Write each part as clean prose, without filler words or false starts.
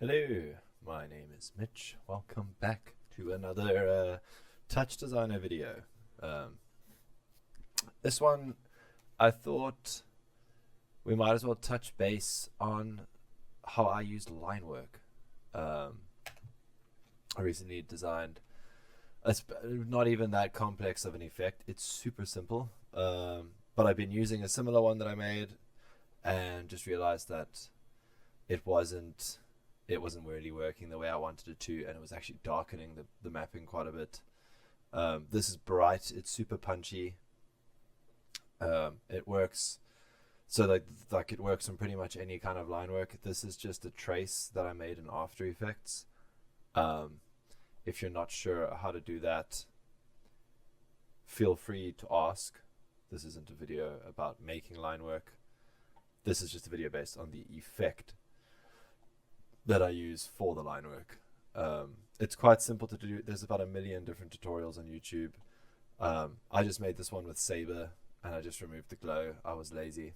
Hello, my name is Mitch. Welcome back to another TouchDesigner video. Um, this one, I thought we might as well touch base on how I used Linework. I recently designed, it's not even that complex of an effect. It's super simple, but I've been using a similar one that I made and just realized that it wasn't really working the way I wanted it to, and it was actually darkening the mapping quite a bit. This is bright, it's super punchy. It works so like it works on pretty much any kind of line work. This is just a trace that I made in After Effects. If you're not sure how to do that, feel free to ask. This isn't a video about making line work. This is just a video based on the effect that I use for the line work. It's quite simple to do. There's about 1 million different tutorials on YouTube. I just made this one with Saber, and I just removed the glow. I was lazy.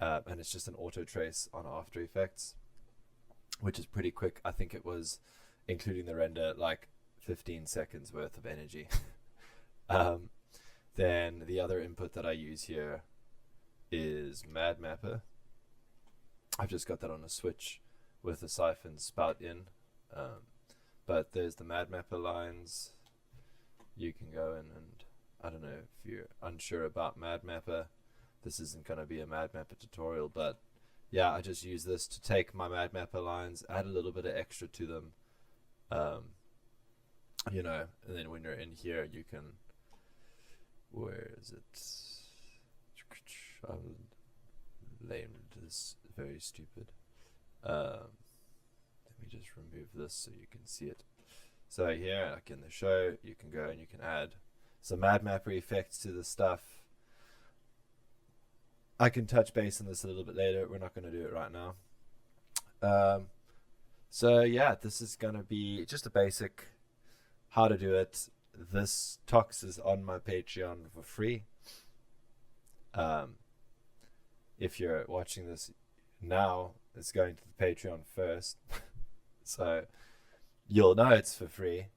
And it's just an auto trace on After Effects, which is pretty quick. I think it was, including the render, like 15 seconds worth of energy. Then the other input that I use here is madmapper. I've just got that on a switch with a siphon spout in, but there's the madmapper lines. You can go in and, I don't know if you're unsure about madmapper, this isn't going to be a madmapper tutorial, but yeah, I just use this to take my madmapper lines, add a little bit of extra to them, and then when you're in here you can, where is it, I've named this very stupid. Let me just remove this so you can see it. So here, like in the show, you can go and you can add some madmapper effects to the stuff. I can touch base on this a little bit later. We're not going to do it right now. So yeah, this is going to be just a basic how to do it. This Tox is on my Patreon for free. If you're watching this now, it's going to the Patreon first. So you'll know it's for free,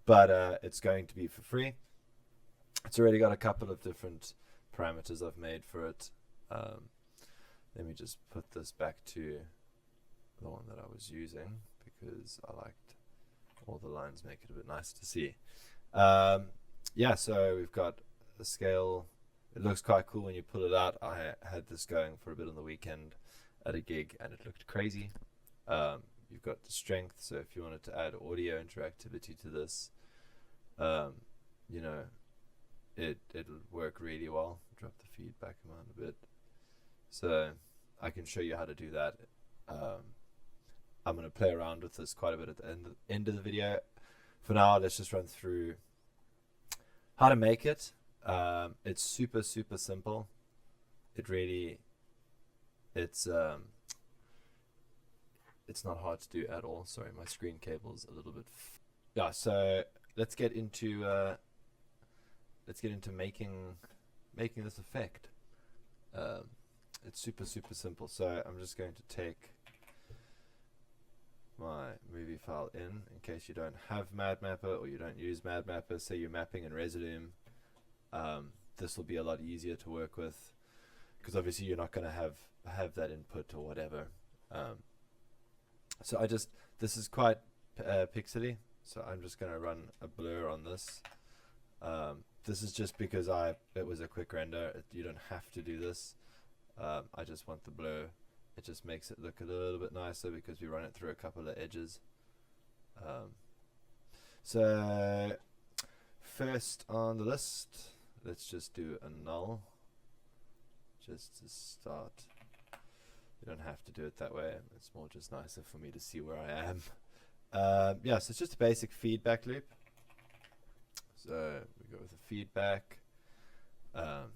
but it's going to be for free. It's already got a couple of different parameters I've made for it. Let me just put this back to the one that I was using because I liked all the lines, make it a bit nicer to see. Yeah, so we've got a scale. It looks quite cool when you pull it out. I had this going for a bit on the weekend at a gig and it looked crazy. You've got the strength, so if you wanted to add audio interactivity to this, it'll work really well. Drop the feedback amount a bit. So I can show you how to do that. I'm going to play around with this quite a bit at the end of the video. For now, let's just run through how to make it. It's super simple. It's not hard to do at all. Sorry, my screen cable's a little bit yeah, so let's get into making this effect. It's super simple. So I'm just going to take my movie file in case you don't have madmapper or you don't use madmapper. Say you're mapping in Resolume. This will be a lot easier to work with because obviously you're not going to have that input or whatever. So this is quite pixely, so I'm just going to run a blur on this. This is just because it was a quick render. You don't have to do this. I just want the blur. It just makes it look a little bit nicer because we run it through a couple of edges. So first on the list, let's just do a null just to start. You don't have to do it that way. It's more just nicer for me to see where I am. Yeah, so it's just a basic feedback loop. So we go with the feedback.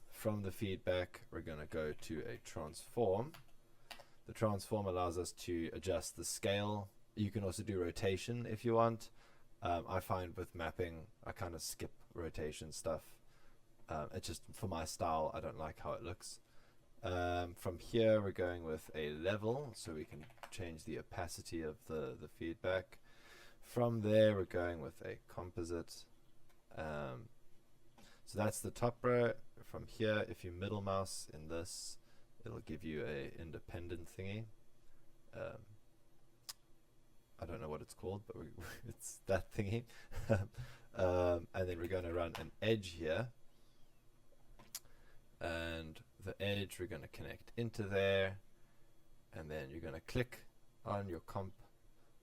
From the feedback, we're going to go to a transform. The transform allows us to adjust the scale. You can also do rotation if you want. I find with mapping, I kind of skip rotation stuff. It's just for my style, I don't like how it looks. From here we're going with a level, so we can change the opacity of the feedback. From there we're going with a composite. So that's the top row. From here, if you middle mouse in this, it'll give you a independent thingy. I don't know what it's called, but it's that thingy. And then we're going to run an edge here, and the edge we're going to connect into there, and then you're going to click on your comp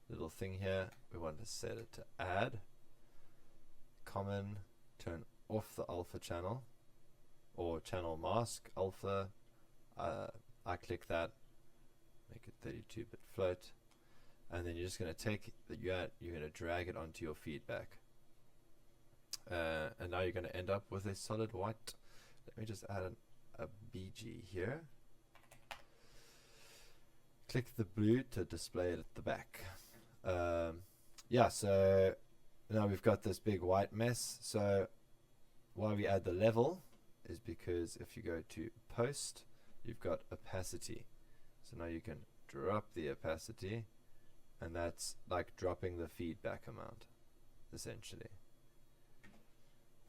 little thing here. We want to set it to add, common, turn off the alpha channel or channel mask alpha. I click that, make it 32-bit float, and then you're just going to take the you're going to drag it onto your feedback, and now you're going to end up with a solid white. Let me just add a BG here. Click the blue to display it at the back. Yeah, so now we've got this big white mess. So why we add the level is because if you go to post, you've got opacity. So now you can drop the opacity, and that's like dropping the feedback amount, essentially.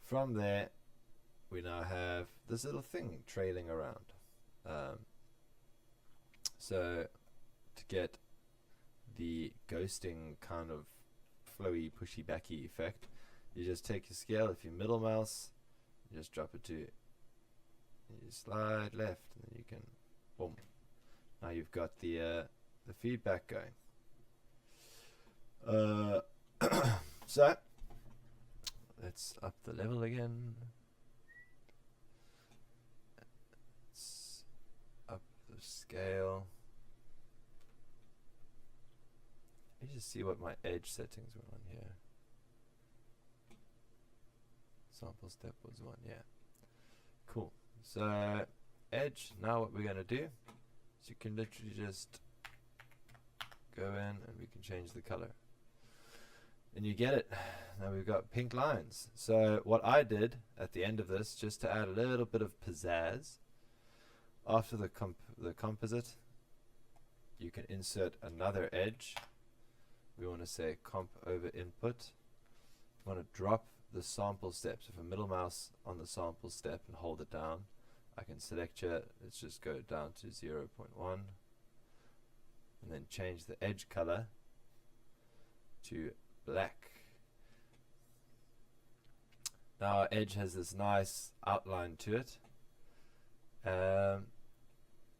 From there, we now have this little thing trailing around. So to get the ghosting kind of flowy, pushy, backy effect, you just take your scale. If you middle mouse, you just drop it to, you slide left, and then you can, boom. Now you've got the feedback going. So let's up the level again. Let's up the scale. Let me just see what my edge settings were on here. Sample step was 1, yeah. Cool. So edge, now what we're going to do is you can literally just go in and we can change the color. And you get it. Now we've got pink lines. So what I did at the end of this, just to add a little bit of pizzazz, after the composite, you can insert another edge. We want to say comp over input. We want to drop the sample steps. If a middle mouse on the sample step and hold it down, I can select here. Let's just go down to 0.1, and then change the edge color to black. Now our edge has this nice outline to it, and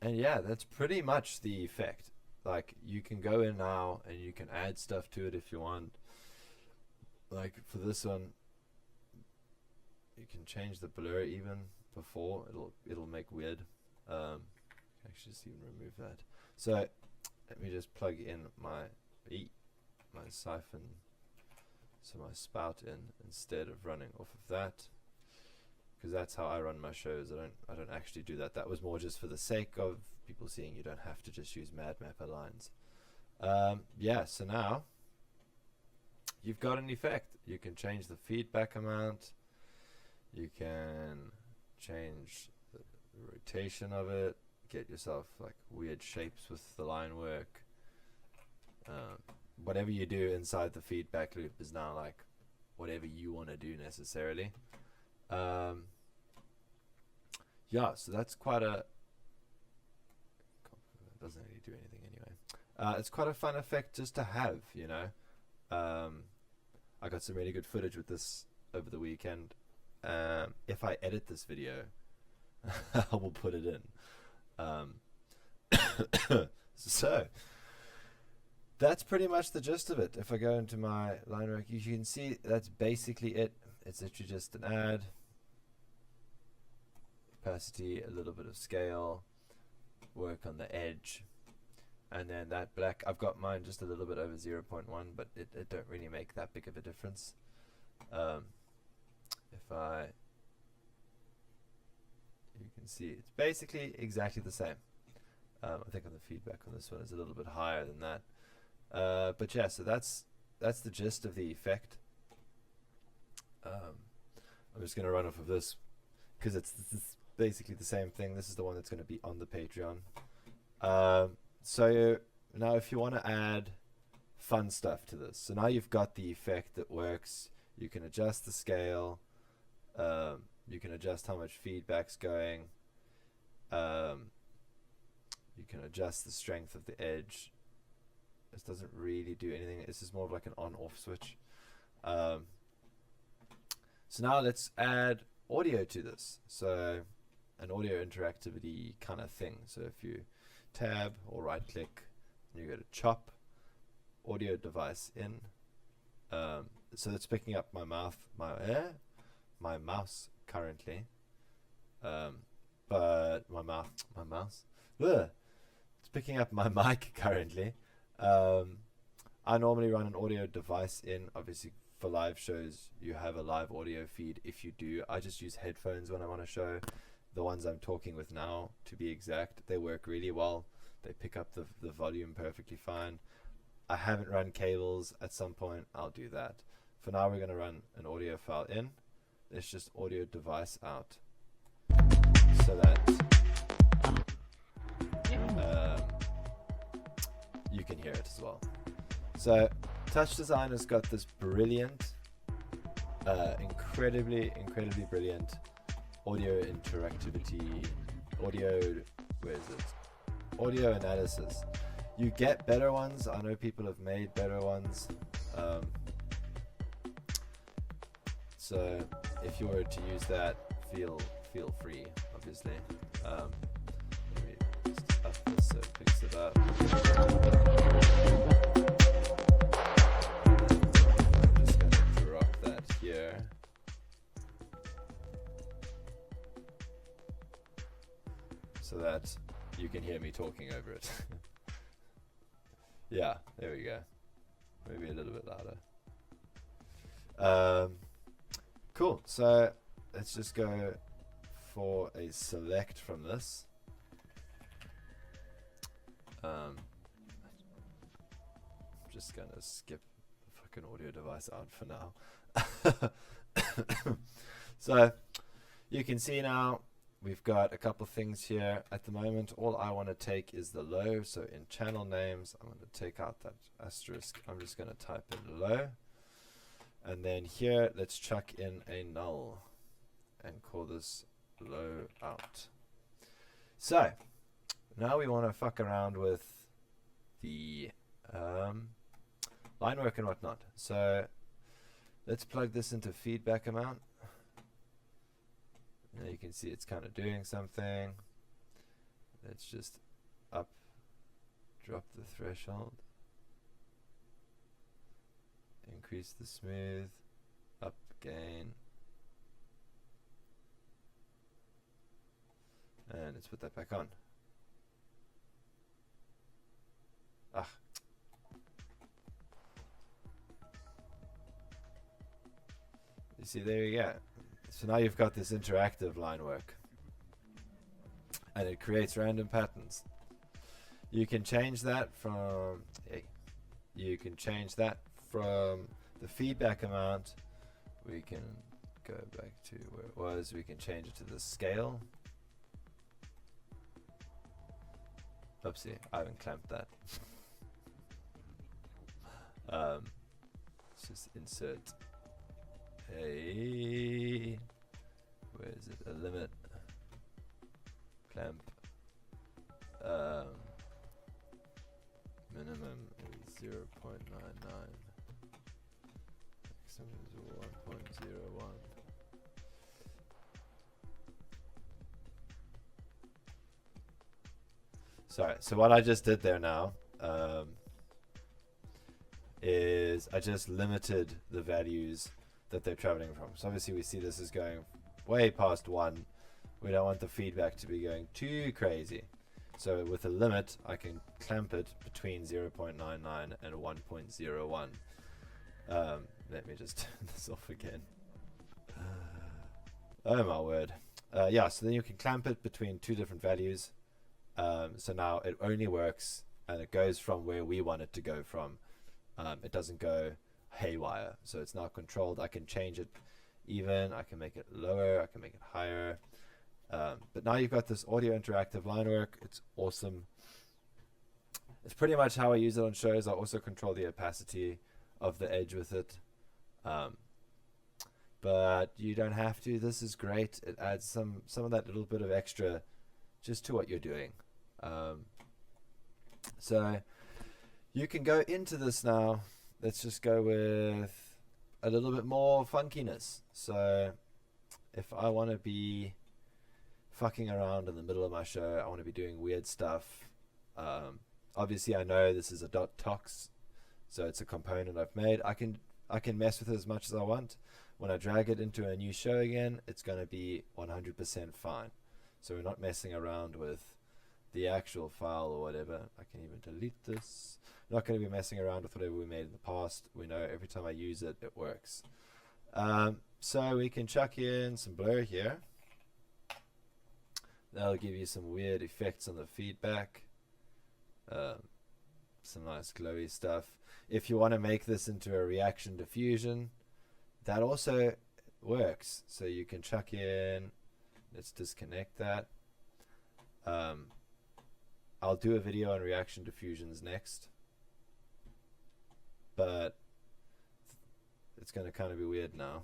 yeah, that's pretty much the effect. Like, you can go in now and you can add stuff to it if you want. Like for this one, you can change the blur even before it'll make weird. Actually, just even remove that. So let me just plug in my siphon, so my spout in, instead of running off of that, because that's how I run my shows. I don't actually do that. That was more just for the sake of people seeing you don't have to just use madmapper lines. Yeah, so now you've got an effect. You can change the feedback amount, you can change the rotation of it, get yourself like weird shapes with the line work. Whatever you do inside the feedback loop is now like whatever you want to do necessarily. Yeah, so that's quite a, it doesn't really do anything anyway. It's quite a fun effect just to have, you know. I got some really good footage with this over the weekend. If I edit this video, I will put it in. So that's pretty much the gist of it. If I go into my Linework, you can see that's basically it. It's literally just an add, opacity, a little bit of scale, work on the edge, and then that black, I've got mine just a little bit over 0.1, but it don't really make that big of a difference. If you can see it's basically exactly the same. I think on the feedback on this one is a little bit higher than that. But yeah, so that's the gist of the effect. I'm just going to run off of this because it's this basically the same thing. This is the one that's going to be on the Patreon. So now if you want to add fun stuff to this, so now you've got the effect that works. You can adjust the scale. You can adjust how much feedback's going. You can adjust the strength of the edge. This doesn't really do anything. This is more of like an on-off switch. So now let's add audio to this. So an audio interactivity kind of thing. So if you tab or right click, you go to chop, audio device in. So it's picking up my mouse currently. But my mouse. Ugh. It's picking up my mic currently. I normally run an audio device in. Obviously, for live shows, you have a live audio feed. If you do, I just use headphones when I'm on a show. The ones I'm talking with now, to be exact, they work really well. They pick up the volume perfectly fine. I haven't run cables. At some point, I'll do that. For now, we're going to run an audio file in. It's just audio device out. So that you can hear it as well. So TouchDesigner's got this brilliant, incredibly brilliant audio interactivity, audio analysis. You get better ones. I know people have made better ones. So if you were to use that, feel free, obviously. Let me just up this so it picks it up. I'm just going to drop that here. So that you can hear me talking over it. Yeah, there we go. Maybe a little bit louder. Cool. So let's just go for a select from this. I'm just gonna skip the fucking audio device out for now. So you can see now we've got a couple things here. At the moment, all I want to take is the low. So in channel names, I'm going to take out that asterisk. I'm just going to type in low. And then here, let's chuck in a null and call this low out. So now we want to fuck around with the line work and whatnot. So let's plug this into feedback amount. Now you can see it's kind of doing something. Let's just drop the threshold. Increase the smooth, up gain. And let's put that back on. Ah. You see, there you go. So now you've got this interactive line work. And it creates random patterns. You can change that from the feedback amount. We can go back to where it was. We can change it to the scale. Oopsie, I haven't clamped that. Let's just insert a, where is it? A limit clamp. Minimum is 0.99. Maximum is 1.01. Sorry, so what I just did there now is I just limited the values that they're traveling from. So obviously we see this is going way past 1. We don't want the feedback to be going too crazy. So with a limit, I can clamp it between 0.99 and 1.01. Let me just turn this off again. Oh my word. Yeah, so then you can clamp it between 2 different values. So now it only works and it goes from where we want it to go from. It doesn't go haywire. So it's now controlled. I can change it even. I can make it lower. I can make it higher. But now you've got this audio interactive line work. It's awesome. It's pretty much how I use it on shows. I also control the opacity of the edge with it. But you don't have to. This is great. It adds some of that little bit of extra just to what you're doing. So you can go into this now. Let's just go with a little bit more funkiness. So if I want to be fucking around in the middle of my show, I want to be doing weird stuff. Obviously I know this is a .tox, so it's a component I've made. I can mess with it as much as I want. When I drag it into a new show again, it's going to be 100% fine. So we're not messing around with the actual file or whatever. I can even delete this. I'm not going to be messing around with whatever we made in the past. We know every time I use it, it works. So we can chuck in some blur here. That'll give you some weird effects on the feedback. Some nice glowy stuff. If you want to make this into a reaction diffusion, that also works. So you can chuck in, let's disconnect that. I'll do a video on reaction diffusions next, but it's going to kind of be weird now.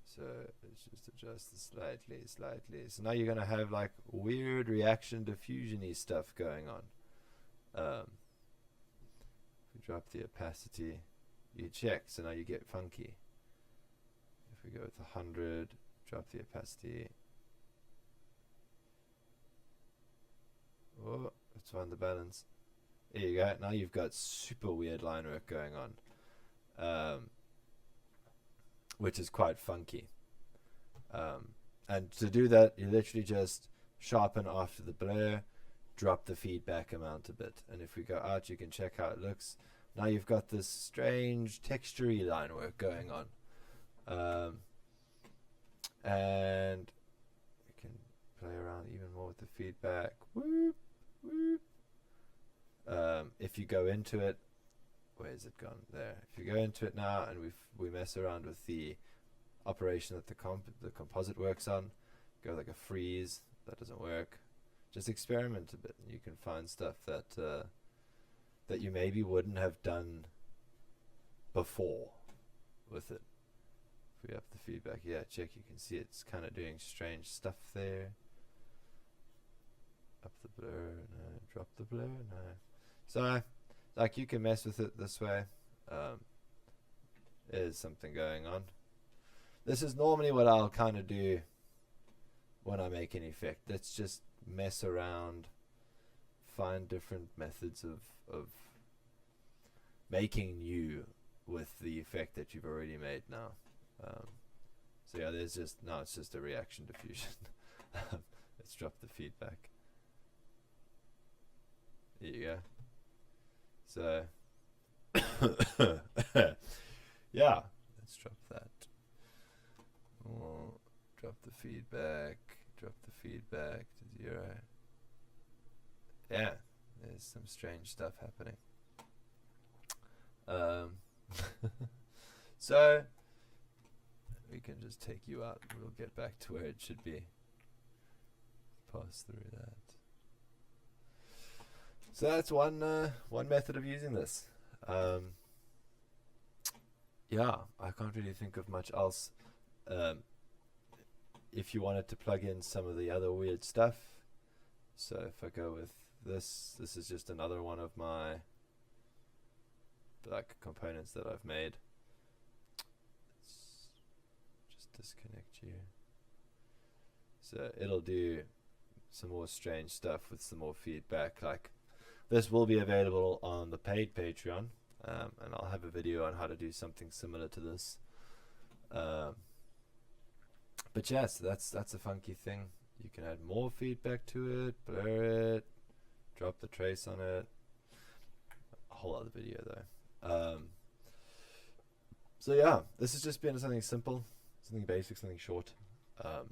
So let's just adjust this slightly. So now you're going to have like weird reaction diffusion-y stuff going on. If we drop the opacity, you check, so now you get funky. If we go with 100, drop the opacity. Oh, let's find the balance. There you go. Now you've got super weird line work going on, which is quite funky. And to do that, you literally just sharpen after the blur, drop the feedback amount a bit. And if we go out, you can check how it looks. Now you've got this strange texture-y line work going on. And we can play around even more with the feedback. Whoop, whoop. If you go into it, where's it gone? There. If you go into it now and we mess around with the operation that the composite works on, go like a freeze, that doesn't work. Just experiment a bit, and you can find stuff that that you maybe wouldn't have done before with it. If we up the feedback, yeah, check, you can see it's kind of doing strange stuff there. Up the blur, no. Drop the blur, no. So, like, you can mess with it this way. There's something going on. This is normally what I'll kind of do when I make an effect. Let's just mess around, find different methods of making new with the effect that you've already made now. So yeah, there's just, now it's just a reaction diffusion. Let's drop the feedback. There you go. So yeah, let's drop that. Oh, drop the feedback to 0. Yeah, there's some strange stuff happening. So we can just take you out and we'll get back to where it should be. Pass through that. So that's one method of using this. Yeah, I can't really think of much else. If you wanted to plug in some of the other weird stuff, so if I go with this is just another one of my like components that I've made. Let's just disconnect you. So it'll do some more strange stuff with some more feedback. Like, this will be available on the paid Patreon, and I'll have a video on how to do something similar to this. But yes, that's a funky thing. You can add more feedback to it, blur it, drop the trace on it. A whole other video though. So yeah, this has just been something simple, something basic, something short. I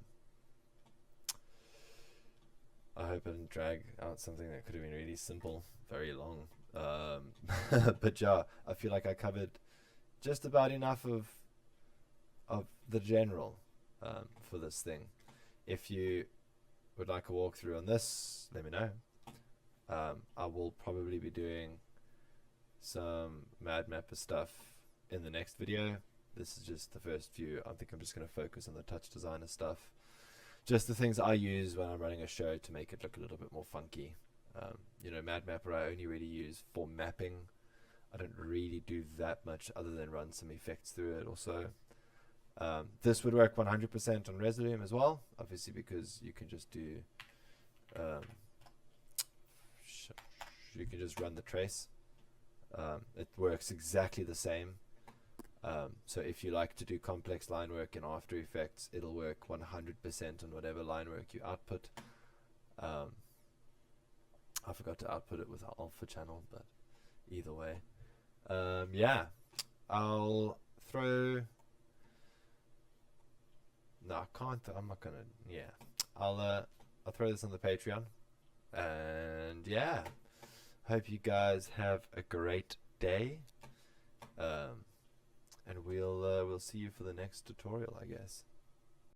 hope I didn't drag out something that could have been really simple, very long. But yeah, I feel like I covered just about enough of of the general for this thing. If you would like a walkthrough on this, let me know. I will probably be doing some madmapper stuff in the next video. This is just the first few. I think I'm just going to focus on the TouchDesigner stuff. Just the things I use when I'm running a show to make it look a little bit more funky. You know, madmapper I only really use for mapping. I don't really do that much other than run some effects through it also. This would work 100% on Resolume as well, obviously, because you can just do you can just run the trace. It works exactly the same. So if you like to do complex line work in After Effects, it'll work 100% on whatever line work you output. I forgot to output it with our alpha channel, but either way. Yeah, I'll throw... No, I can't. I'm not gonna. Yeah, I'll throw this on the Patreon, and yeah, hope you guys have a great day. And we'll see you for the next tutorial, I guess.